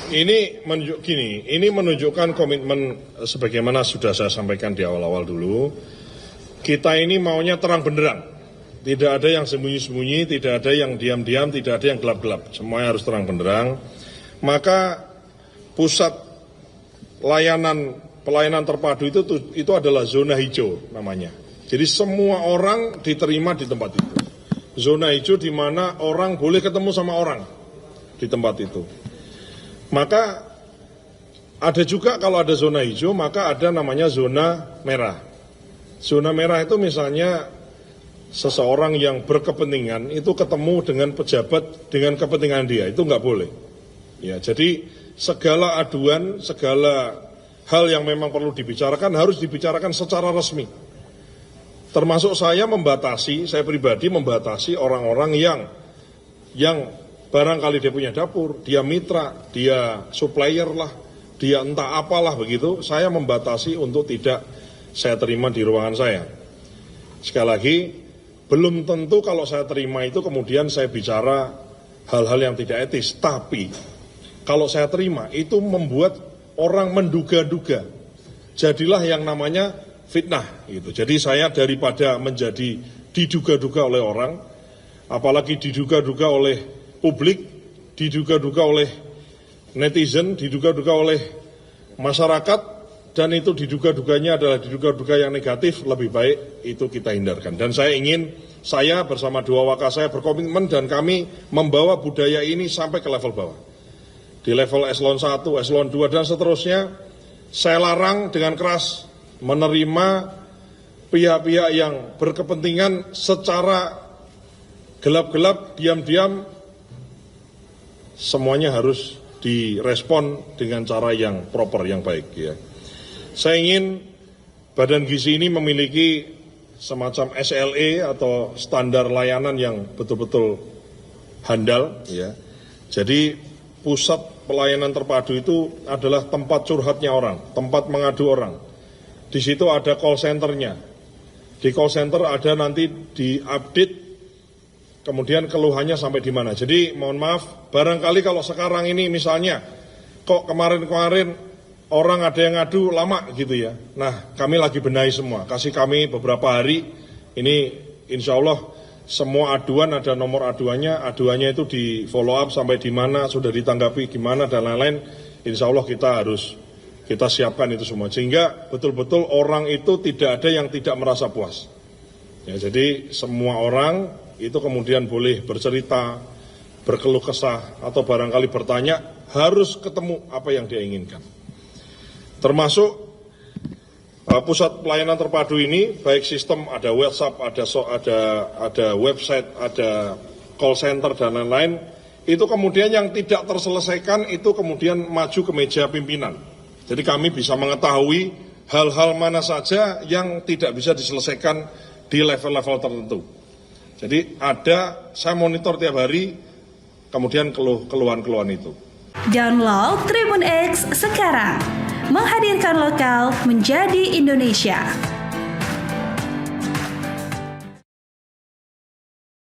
Ini menunjukkan komitmen sebagaimana sudah saya sampaikan di awal-awal dulu. Kita ini maunya terang benderang. Tidak ada yang sembunyi-sembunyi, tidak ada yang diam-diam, tidak ada yang gelap-gelap. Semuanya harus terang benderang. Maka pusat pelayanan terpadu itu adalah zona hijau namanya. Jadi semua orang diterima di tempat itu. Zona hijau di mana orang boleh ketemu sama orang di tempat itu. Maka ada juga kalau ada zona hijau, maka ada namanya zona merah. Zona merah itu misalnya seseorang yang berkepentingan itu ketemu dengan pejabat dengan kepentingan dia, itu nggak boleh. Ya, jadi segala aduan, segala hal yang memang perlu dibicarakan harus dibicarakan secara resmi. Termasuk saya pribadi membatasi orang-orang yang barangkali dia punya dapur, dia mitra, dia supplier lah, dia entah apalah begitu, saya membatasi untuk tidak saya terima di ruangan saya. Sekali lagi, belum tentu kalau saya terima itu kemudian saya bicara hal-hal yang tidak etis, tapi kalau saya terima itu membuat orang menduga-duga, jadilah yang namanya fitnah gitu. Jadi saya daripada menjadi diduga-duga oleh orang, apalagi diduga-duga oleh publik, diduga-duga oleh netizen, diduga-duga oleh masyarakat, dan itu diduga-duganya adalah diduga-duga yang negatif, lebih baik itu kita hindarkan. Dan saya bersama dua wakil saya berkomitmen dan kami membawa budaya ini sampai ke level bawah. Di level eselon 1, eselon 2 dan seterusnya, saya larang dengan keras menerima pihak-pihak yang berkepentingan secara gelap-gelap, diam-diam, semuanya harus direspon dengan cara yang proper, yang baik ya. Saya ingin Badan Gizi ini memiliki semacam SLA atau standar layanan yang betul-betul handal ya. Jadi pusat pelayanan terpadu itu adalah tempat curhatnya orang, tempat mengadu orang. Di situ ada call center-nya. Di call center ada nanti diupdate kemudian keluhannya sampai di mana. Jadi mohon maaf, barangkali kalau sekarang ini misalnya kok kemarin-kemarin orang ada yang ngadu lama gitu ya. Nah, kami lagi benahi semua. Kasih kami beberapa hari. Ini insya Allah semua aduan ada nomor aduannya. Aduannya itu di follow up sampai di mana, sudah ditanggapi gimana dan lain-lain. Insya Allah kita siapkan itu semua. Sehingga betul-betul orang itu tidak ada yang tidak merasa puas. Ya, jadi semua orang itu kemudian boleh bercerita, berkeluh kesah, atau barangkali bertanya, harus ketemu apa yang dia inginkan. Termasuk pusat pelayanan terpadu ini, baik sistem ada WhatsApp, ada website, ada call center dan lain-lain, itu kemudian yang tidak terselesaikan itu kemudian maju ke meja pimpinan. Jadi kami bisa mengetahui hal-hal mana saja yang tidak bisa diselesaikan di level-level tertentu. Jadi saya monitor tiap hari, kemudian keluhan-keluhan itu. Download Tribun X sekarang. Menghadirkan lokal menjadi Indonesia.